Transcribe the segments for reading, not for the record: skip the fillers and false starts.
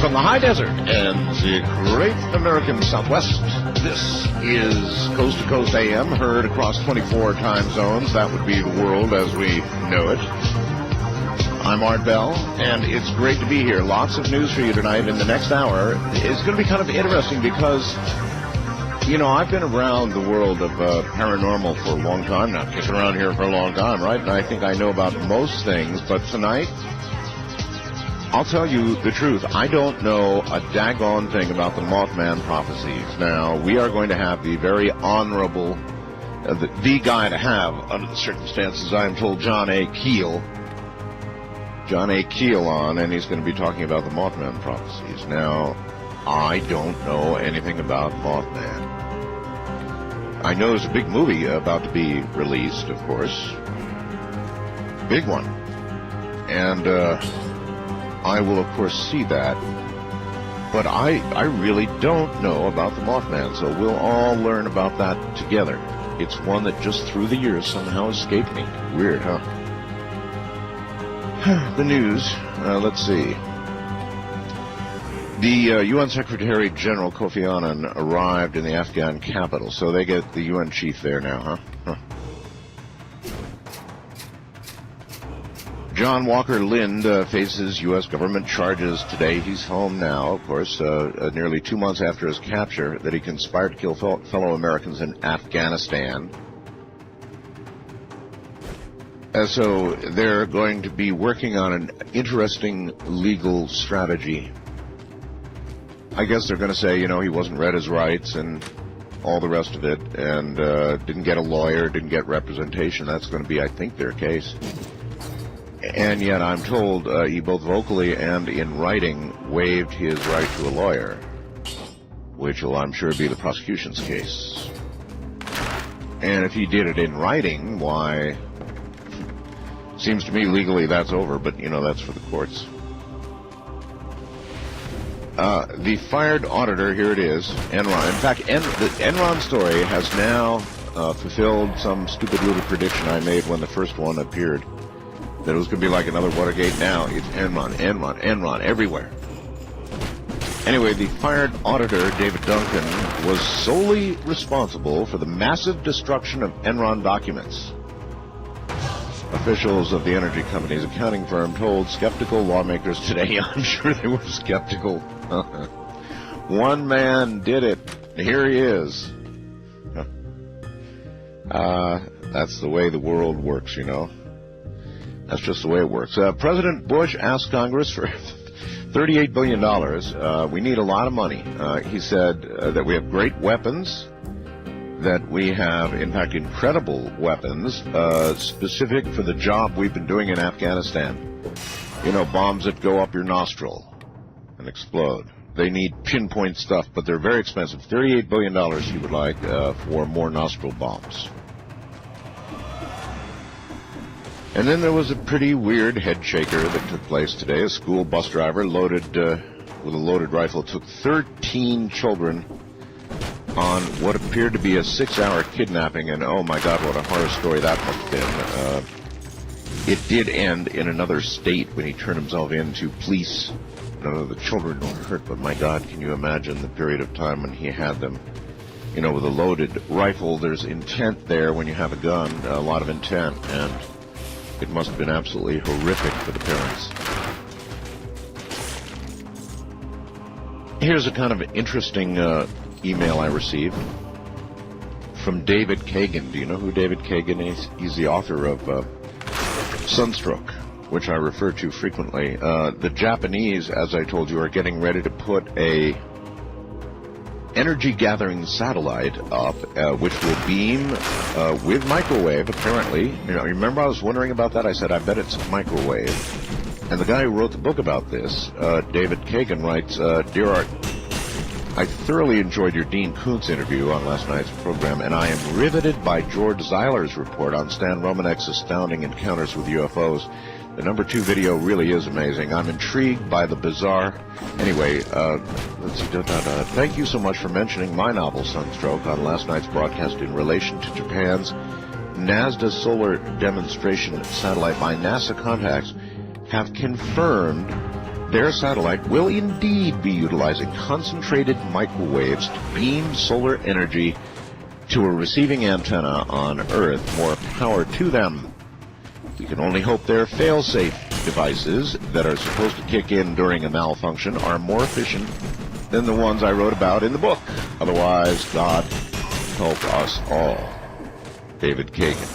from the high desert and the great American Southwest. This is Coast to Coast AM, heard across 24 time zones. That would be the world as we know it. I'm Art Bell, and it's great to be here. Lots of news for you tonight. In the next hour, it's going to be kind of interesting because, you know, I've been around the world of paranormal for a long time now. Kicking around here for a long time, right? And I think I know about most things. But tonight, I'll tell you the truth. I don't know a daggone thing about the Mothman prophecies. Now, we are going to have the very honorable, the guy to have under the circumstances, I am told, John A. Keel on, and he's going to be talking about the Mothman prophecies. Now, I don't know anything about Mothman. I know there's a big movie about to be released, of course. Big one. And I will, of course, see that. But I really don't know about the Mothman, so we'll all learn about that together. It's one that just through the years somehow escaped me. Weird, huh? The news, let's see. The UN Secretary General Kofi Annan arrived in the Afghan capital, so they get the UN chief there now, huh? John Walker Lind faces U.S. government charges today. He's home now, of course, nearly 2 months after his capture, that he conspired to kill fellow Americans in Afghanistan. So they're going to be working on an interesting legal strategy. I guess they're going to say, you know, he wasn't read his rights and all the rest of it, and didn't get a lawyer, didn't get representation. That's going to be, I think, their case. And yet I'm told he both vocally and in writing waived his right to a lawyer, which will, I'm sure, be the prosecution's case. And if he did it in writing, why... Seems to me legally that's over, but, you know, that's for the courts. The fired auditor, here it is, Enron. In fact, the Enron story has now fulfilled some stupid little prediction I made when the first one appeared, that it was going to be like another Watergate. Now it's Enron, everywhere. Anyway, the fired auditor, David Duncan, was solely responsible for the massive destruction of Enron documents. Officials of the energy company's accounting firm told skeptical lawmakers today. I'm sure they were skeptical. One man did it. Here he is. That's the way the world works, you know. That's just the way it works. President Bush asked Congress for $38 billion. We need a lot of money. He said that we have great weapons, that we have, in fact, incredible weapons, specific for the job we've been doing in Afghanistan. You know, bombs that go up your nostril and explode. They need pinpoint stuff, but they're very expensive. $38 billion he would like for more nostril bombs. And then there was a pretty weird head shaker that took place today. A school bus driver loaded with a loaded rifle took 13 children on what appeared to be a 6-hour kidnapping, and oh my God, what a horror story that must have been. It did end in another state when he turned himself in to police. None of the children were hurt, but my God, can you imagine the period of time when he had them, you know, with a loaded rifle? There's intent there when you have a gun, a lot of intent, and it must have been absolutely horrific for the parents. Here's a kind of interesting email I received from David Kagan. Do you know who David Kagan is? He's the author of Sunstroke, which I refer to frequently. The Japanese, as I told you, are getting ready to put a energy-gathering satellite up, which will beam with microwave, apparently. You know, remember I was wondering about that? I said, I bet it's microwave. And the guy who wrote the book about this, David Kagan, writes, Dear Art, I thoroughly enjoyed your Dean Koontz interview on last night's program, and I am riveted by George Zeiler's report on Stan Romanek's astounding encounters with UFOs. The number 2 video really is amazing. I'm intrigued by the bizarre... Anyway, let's see. Thank you so much for mentioning my novel, Sunstroke, on last night's broadcast in relation to Japan's NASDA solar demonstration satellite. My NASA contacts have confirmed their satellite will indeed be utilizing concentrated microwaves to beam solar energy to a receiving antenna on Earth. More power to them. We can only hope their fail-safe devices that are supposed to kick in during a malfunction are more efficient than the ones I wrote about in the book. Otherwise, God help us all. David Kagan.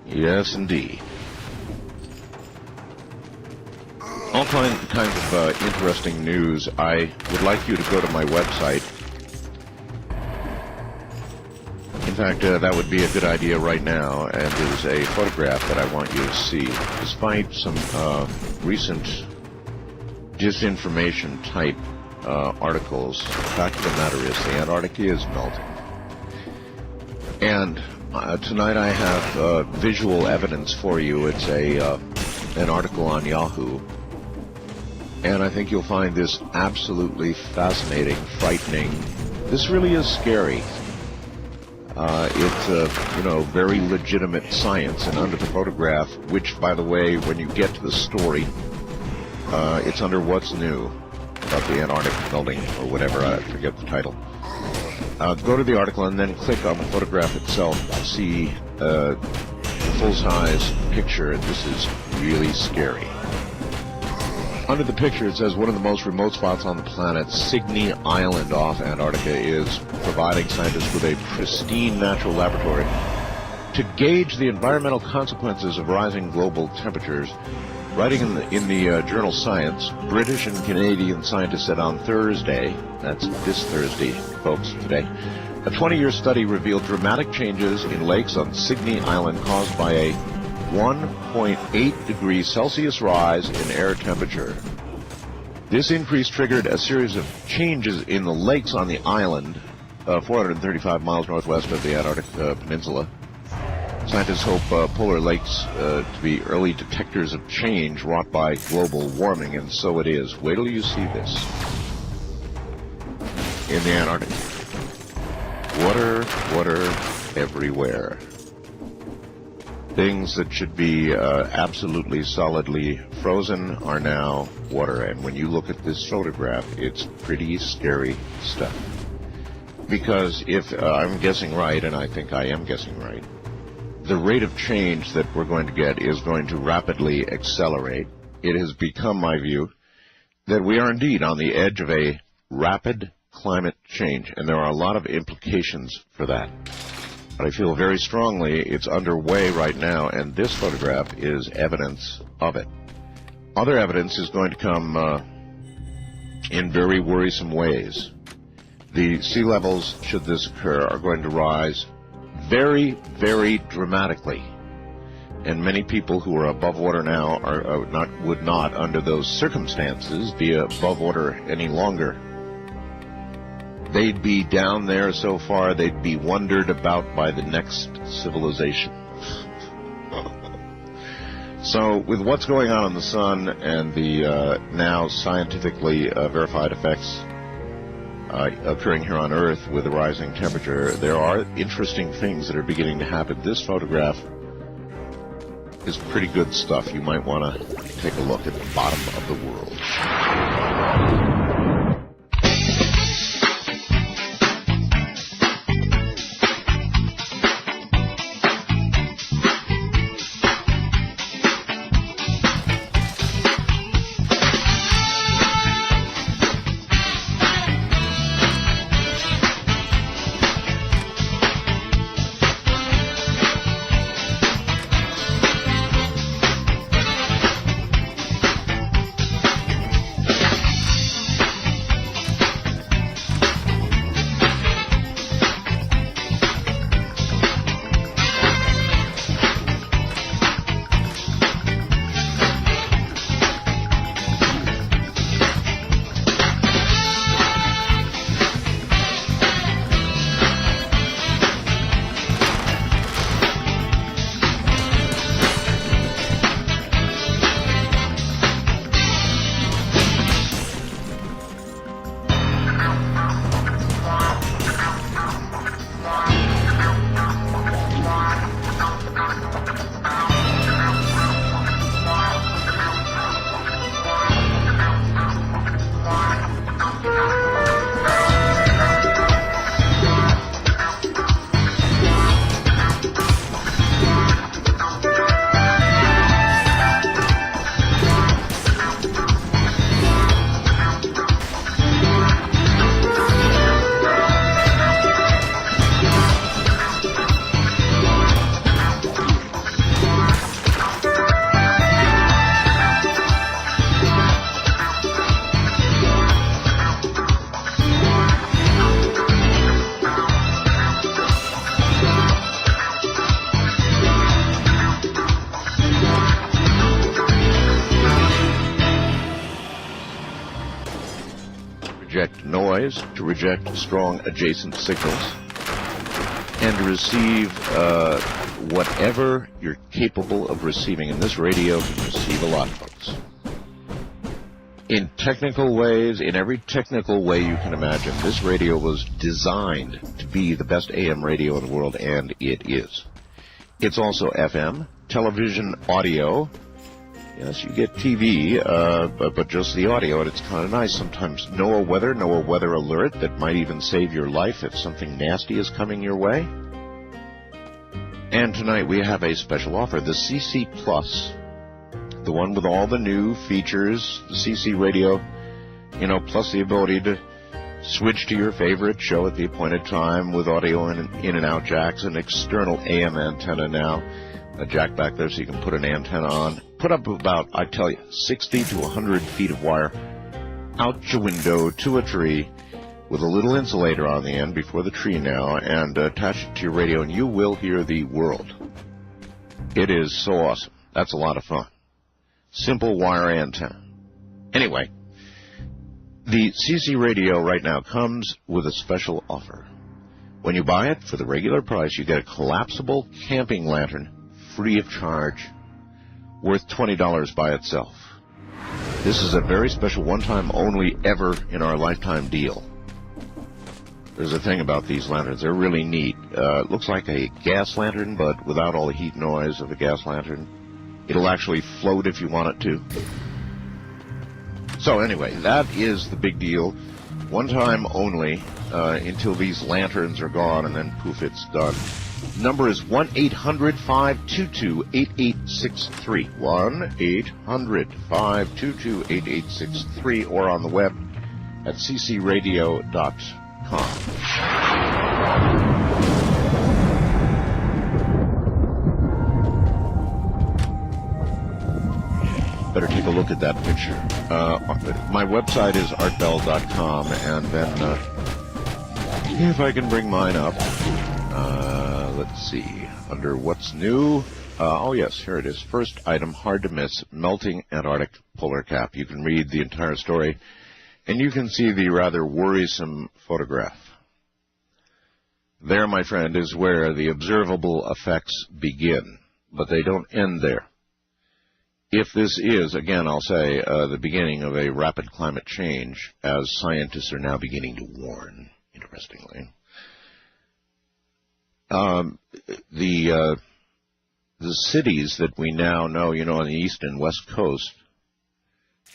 Yes, indeed. All kinds of interesting news. I would like you to go to my website. In fact, that would be a good idea right now, and there's a photograph that I want you to see. Despite some recent disinformation type articles, the fact of the matter is the Antarctica is melting. And tonight I have visual evidence for you. It's an article on Yahoo. And I think you'll find this absolutely fascinating, frightening. This really is scary. It's very legitimate science. And under the photograph, which, by the way, when you get to the story, it's under What's New about the Antarctic melting or whatever. I forget the title. Go to the article and then click on the photograph itself. See the full-size picture, and this is really scary. Under the picture, it says one of the most remote spots on the planet, Cygni Island off Antarctica, is providing scientists with a pristine natural laboratory to gauge the environmental consequences of rising global temperatures. Writing in the journal Science, British and Canadian scientists said on Thursday, that's this Thursday, folks, today, a 20-year study revealed dramatic changes in lakes on Cygni Island caused by a 1.8 degrees Celsius rise in air temperature. This increase triggered a series of changes in the lakes on the island, 435 miles northwest of the Antarctic Peninsula. Scientists hope polar lakes to be early detectors of change wrought by global warming, and so it is. Wait till you see this. In the Antarctic. Water everywhere. Things that should be absolutely solidly frozen are now water. And when you look at this photograph, it's pretty scary stuff. Because if I'm guessing right, and I think I am guessing right, the rate of change that we're going to get is going to rapidly accelerate. It has become my view that we are indeed on the edge of a rapid climate change, and there are a lot of implications for that. But I feel very strongly it's underway right now, and this photograph is evidence of it. Other evidence is going to come in very worrisome ways. The sea levels, should this occur, are going to rise very, very dramatically. And many people who are above water now would not, under those circumstances, be above water any longer. They'd be down there so far they'd be wondered about by the next civilization. So with what's going on in the sun and the now scientifically verified effects occurring here on Earth with the rising temperature, there are interesting things that are beginning to happen. This photograph is pretty good stuff. You might want to take a look at the bottom of the world. reject noise, to reject strong adjacent signals, and to receive whatever you're capable of receiving. And this radio can receive a lot, folks. In technical ways, in every technical way you can imagine, this radio was designed to be the best AM radio in the world, and it is. It's also FM, television, audio. Yes, you get TV, but just the audio, and it's kind of nice. Sometimes NOAA weather alert that might even save your life if something nasty is coming your way. And tonight we have a special offer, the CC Plus, the one with all the new features, the CC radio, plus the ability to switch to your favorite show at the appointed time with audio in and out jacks, an external AM antenna now, a jack back there so you can put an antenna on. Put up about, I tell you, 60 to 100 feet of wire out your window to a tree with a little insulator on the end before the tree now, and attach it to your radio, and you will hear the world. It is so awesome. That's a lot of fun. Simple wire antenna. Anyway, the CC radio right now comes with a special offer. When you buy it for the regular price, you get a collapsible camping lantern free of charge, worth $20 by itself. This is a very special one-time only ever in our lifetime deal. There's a thing about these lanterns. They're really neat. It looks like a gas lantern, but without all the heat noise of a gas lantern. It'll actually float if you want it to. So anyway, that is the big deal. One time only until these lanterns are gone, and then poof, it's done. Number is 1-800-522-8863. 1-800-522-8863, or on the web at ccradio.com. Better take a look at that picture. My website is artbell.com, and then if I can bring mine up, let's see, under what's new. Oh yes, here it is. First item, hard to miss, melting Antarctic polar cap. You can read the entire story, and you can see the rather worrisome photograph. There, my friend, is where the observable effects begin, but they don't end there. If this is, again, I'll say, the beginning of a rapid climate change, as scientists are now beginning to warn, interestingly, the cities that we now know, on the east and west coast,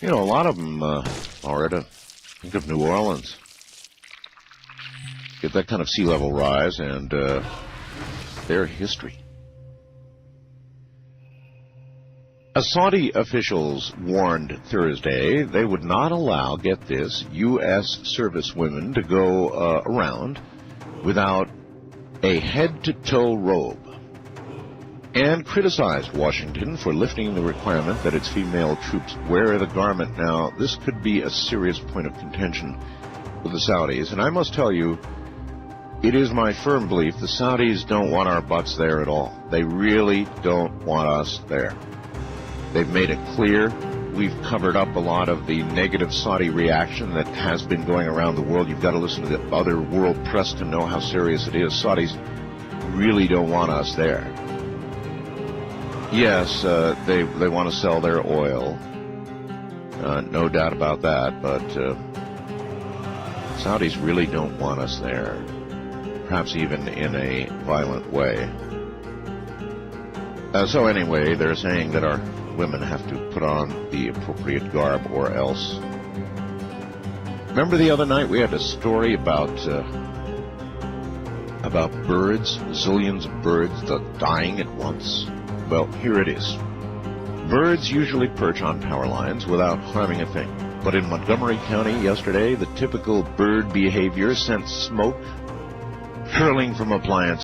a lot of them are at think of New Orleans. Get that kind of sea level rise, and their history. Saudi officials warned Thursday they would not allow, get this, U.S. servicewomen to go around without a head-to-toe robe, and criticized Washington for lifting the requirement that its female troops wear the garment. Now, this could be a serious point of contention with the Saudis, and I must tell you, it is my firm belief the Saudis don't want our butts there at all. They really don't want us there. They've made it clear. We've covered up a lot of the negative Saudi reaction that has been going around the world. You've got to listen to the other world press to know how serious it is. Saudis really don't want us there. Yes, they want to sell their oil. No doubt about that, but Saudis really don't want us there, perhaps even in a violent way. So anyway, they're saying that our women have to put on the appropriate garb or else. Remember the other night we had a story about birds, zillions of birds dying at once? Well, here it is. Birds usually perch on power lines without harming a thing. But in Montgomery County yesterday, the typical bird behavior sent smoke curling from appliances